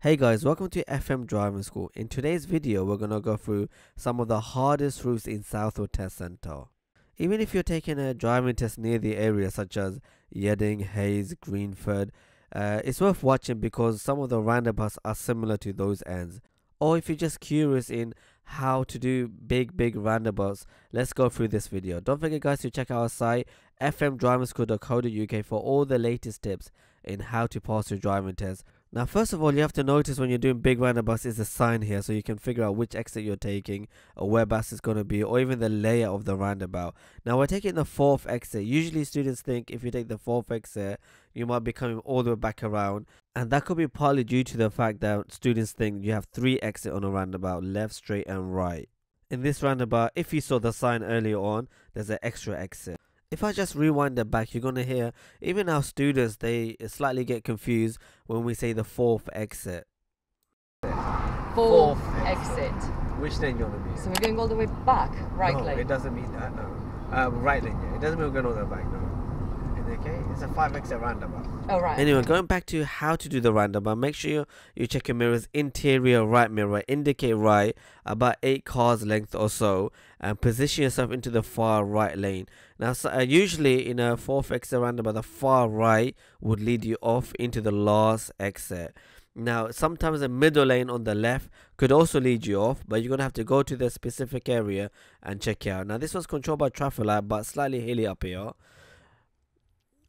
Hey guys, welcome to FM Driving School. In today's video, we're going to go through some of the hardest routes in Southall Test Centre. Even if you're taking a driving test near the area such as Yeading, Hayes, Greenford, it's worth watching because some of the roundabouts are similar to those ends. Or if you're just curious in how to do big roundabouts, let's go through this video. Don't forget guys to check out our site fmdrivingschool.co.uk for all the latest tips in how to pass your driving test. Now first of all, you have to notice when you're doing big roundabouts is a sign here so you can figure out which exit you're taking or whereabouts it's going to be, or even the layout of the roundabout. Now we're taking the fourth exit. Usually students think if you take the fourth exit you might be coming all the way back around, and that could be partly due to the fact that students think you have 3 exits on a roundabout: left, straight and right. In this roundabout, if you saw the sign earlier on, there's an extra exit. If I just rewind it back, you're going to hear even our students, they slightly get confused when we say the fourth exit. Fourth exit. Which lane you want to be? So we're going all the way back, right no, lane? it doesn't mean that, no. Right lane, yeah. It doesn't mean we're going all the way back, no. Okay, it's a 5 exit roundabout. Oh, right. Anyway, going back to how to do the roundabout, make sure you check your mirror's interior right mirror, indicate right about 8 cars length or so, and position yourself into the far right lane. Now, usually in a 4th exit roundabout, the far right would lead you off into the last exit. Now, sometimes the middle lane on the left could also lead you off, but you're going to have to go to the specific area and check it out. Now, this was controlled by traffic light, but slightly hilly up here.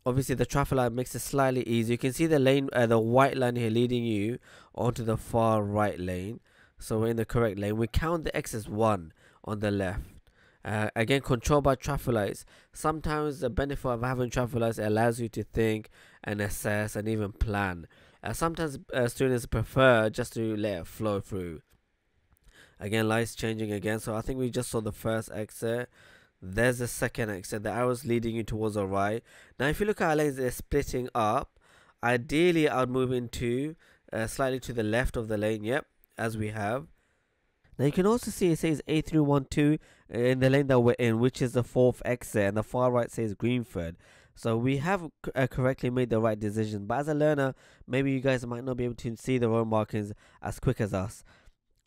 Obviously the traffic light makes it slightly easier. You can see the lane, the white line here leading you onto the far right lane. So we're in the correct lane. We count the X as 1 on the left. Again, controlled by traffic lights. Sometimes the benefit of having traffic lights allows you to think and assess and even plan. Sometimes students prefer just to let it flow through. Again, lights changing again. So I think we just saw the first exit. There's the second exit. The arrow's leading you towards the right. Now, if you look at our lanes, they're splitting up. Ideally, I would move into slightly to the left of the lane. Yep, as we have. Now, you can also see it says A312 in the lane that we're in, which is the 4th exit, and the far right says Greenford. So we have correctly made the right decision. But as a learner, maybe you guys might not be able to see the road markings as quick as us.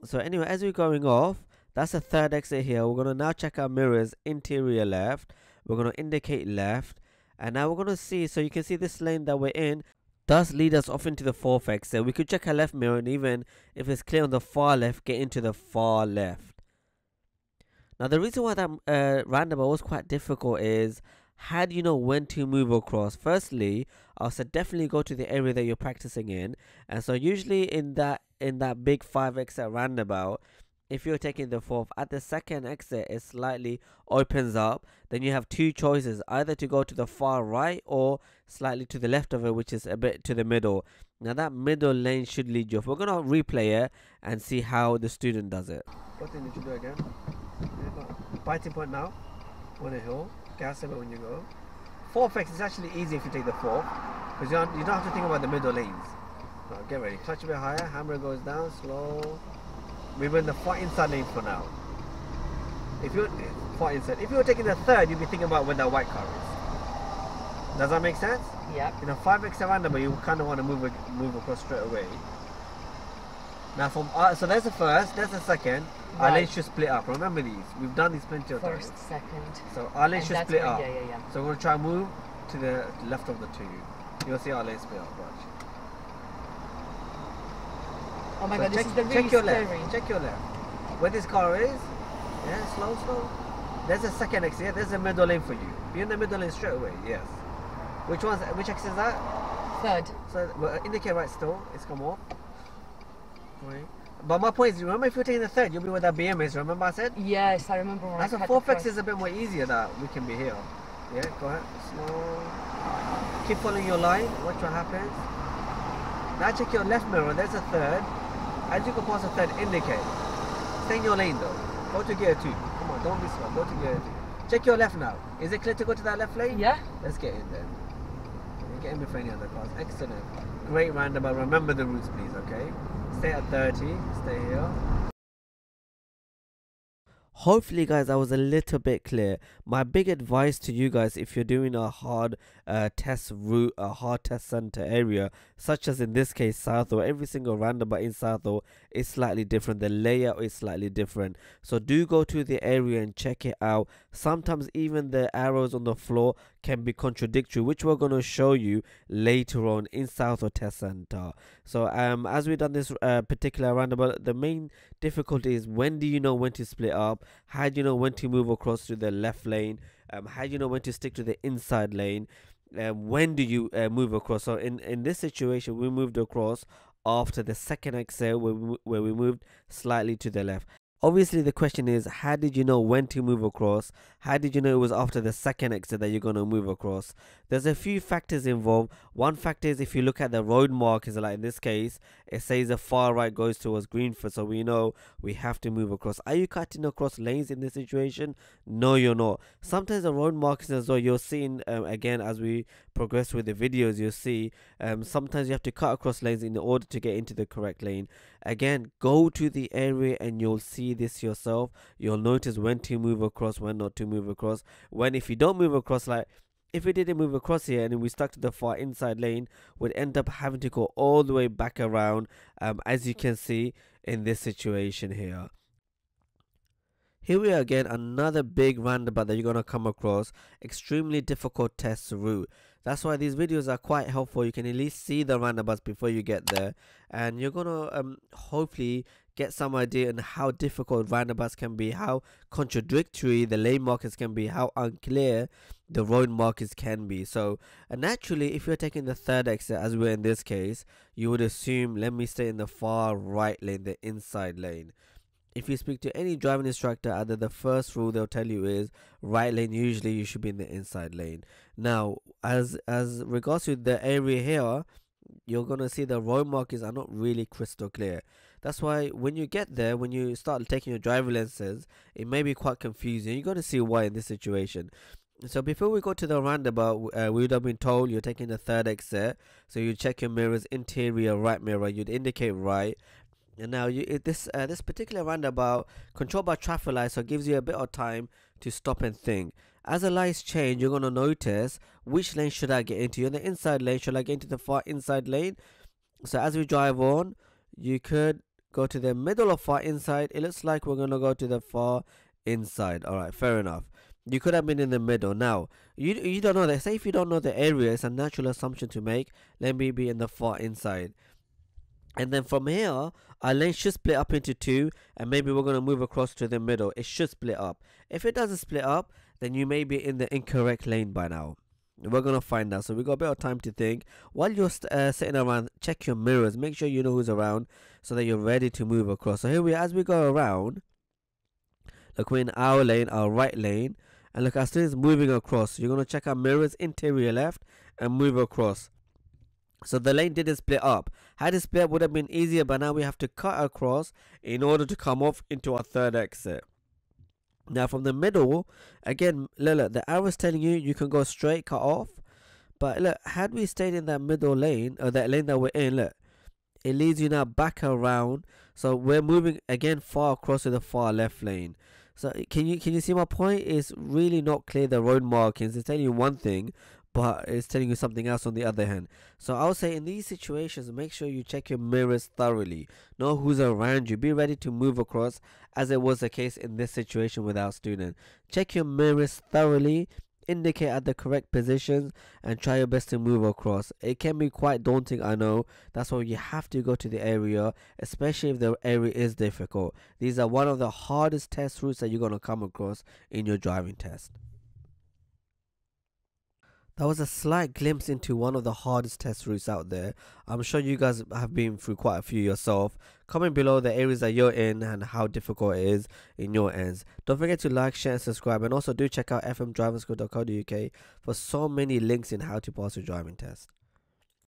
So anyway, as we're going off, that's the 3rd exit here. We're going to now check our mirrors, interior left. We're going to indicate left. And now we're going to see, so you can see this lane that we're in does lead us off into the 4th exit. We could check our left mirror, and even if it's clear on the far left, get into the far left. Now the reason why that roundabout was quite difficult is, had you know when to move across, firstly, I said definitely go to the area that you're practicing in. And so usually in that big 5 exit roundabout, if you're taking the 4th, at the 2nd exit it slightly opens up. Then you have 2 choices, either to go to the far right or slightly to the left of it, which is a bit to the middle. Now that middle lane should lead you off. We're going to replay it and see how the student does it. What do you need to do again? Biting point now on a hill, gas a bit when you go. 4th exit is actually easy if you take the 4th, because you don't have to think about the middle lanes. Right, get ready, clutch a bit higher, hammer goes down, slow. We're in the far inside lane for now. If you're far inside, if you were taking the 3rd, you'd be thinking about where that white car is. Does that make sense? Yeah. In a 5 exit roundabout, you kind of want to move across straight away. Now from so there's the 1st, there's the 2nd. Right. Our lanes should split up. Remember these. We've done these plenty of times. 1st, 2nd. So our lanes should split up. Yeah. So we're going to try and move to the left of the 2. You'll see our lanes split up. Watch. Oh my So god, this is the really check your scary. left. Check your left. Where this car is, yeah, slow. There's a 2nd exit. Yeah, there's a middle lane for you. Be in the middle lane straight away. Yes. Which exit is that? 3rd. So well, indicate right still. It's come off. Right. But my point is, remember if you're taking the 3rd, you'll be where that BM is. Remember I said? Yes, I remember when That's I a had 4th the exit is a bit more easier that we can be here. Yeah, go ahead. Slow. Keep following your line. Watch what happens. Now check your left mirror. There's a 3rd. As you go past the 3rd, indicate. Stay in your lane though. Go to gear 2. Come on, don't be slow. Go to gear 2. Check your left now. Is it clear to go to that left lane? Yeah. Let's get in then. Get in before any other cars. Excellent. Great roundabout. Remember the routes, please, okay? Stay at 30. Stay here. Hopefully guys I was a little bit clear. My big advice to you guys, if you're doing a hard test route, a hard test center area, such as in this case Southall, every single roundabout in Southall is slightly different, the layout is slightly different, so do go to the area and check it out. Sometimes even the arrows on the floor can be contradictory, which we're going to show you later on in Southall Test Center. So as we've done this particular roundabout, the main difficulty is when do you know when to split up, how do you know when to move across to the left lane, how do you know when to stick to the inside lane, when do you move across. So in this situation we moved across after the second exit where we moved slightly to the left. Obviously the question is, how did you know when to move across? How did you know it was after the second exit that you're going to move across? There's a few factors involved. One factor is if you look at the road markers, like in this case it says the far right goes towards Greenford, so we know we have to move across. Are you cutting across lanes in this situation? No, you're not. Sometimes the road markers as well, you're seeing again as we progress with the videos, you'll see sometimes you have to cut across lanes in order to get into the correct lane. Again, go to the area and you'll see this yourself. You'll notice when to move across, when not to move across. When if you don't move across, like if we didn't move across here and we stuck to the far inside lane, we'd end up having to go all the way back around, as you can see in this situation here. Here we are again, another big roundabout that you're going to come across. Extremely difficult test route. That's why these videos are quite helpful. You can at least see the roundabouts before you get there, and you're going to hopefully get some idea on how difficult roundabouts can be, how contradictory the lane markers can be, how unclear the road markers can be. So naturally, if you're taking the third exit as we're in this case, you would assume, let me stay in the far right lane, the inside lane. If you speak to any driving instructor, either the first rule they'll tell you is right lane, usually you should be in the inside lane. Now as regards to the area here, you're gonna see the road markers are not really crystal clear. That's why when you get there, when you start taking your driving lessons, it may be quite confusing. You're gonna see why in this situation. So before we go to the roundabout, we would have been told you're taking the third exit, so you check your mirrors, interior right mirror, you'd indicate right. And now this particular roundabout controlled by traffic lights, so it gives you a bit of time to stop and think. As the lights change, you're going to notice which lane should I get into. You're in the inside lane, should I get into the far inside lane? So as we drive on, you could go to the middle or far inside. It looks like we're going to go to the far inside. Alright, fair enough. You could have been in the middle. Now you don't know that. Say if you don't know the area, it's a natural assumption to make, let me be in the far inside. And then from here, our lane should split up into two, and maybe we're going to move across to the middle. It should split up. If it doesn't split up, then you may be in the incorrect lane by now. We're going to find out. So we got a bit of time to think. While you're sitting around, check your mirrors. Make sure you know who's around so that you're ready to move across. So here we are, as we go around, look, we're in our lane, our right lane. And look, our student's moving across. You're going to check our mirrors, interior left, and move across. So the lane didn't split up. Had it split up would have been easier, but now we have to cut across in order to come off into our third exit. Now from the middle, again, look, the arrow is telling you you can go straight, cut off. But look, had we stayed in that middle lane, or that lane that we're in, look, it leads you now back around. So we're moving again far across to the far left lane. So can you see my point? It's really not clear, the road markings. It's telling you one thing, but it's telling you something else on the other hand. So I would say in these situations, make sure you check your mirrors thoroughly. Know who's around you. Be ready to move across, as it was the case in this situation with our student. Check your mirrors thoroughly, indicate at the correct positions, and try your best to move across. It can be quite daunting, I know. That's why you have to go to the area, especially if the area is difficult. These are one of the hardest test routes that you're going to come across in your driving test. That was a slight glimpse into one of the hardest test routes out there. I'm sure you guys have been through quite a few yourself. Comment below the areas that you're in and how difficult it is in your ends. Don't forget to like, share and subscribe, and also do check out fmdriverschool.co.uk for so many links in how to pass your driving test.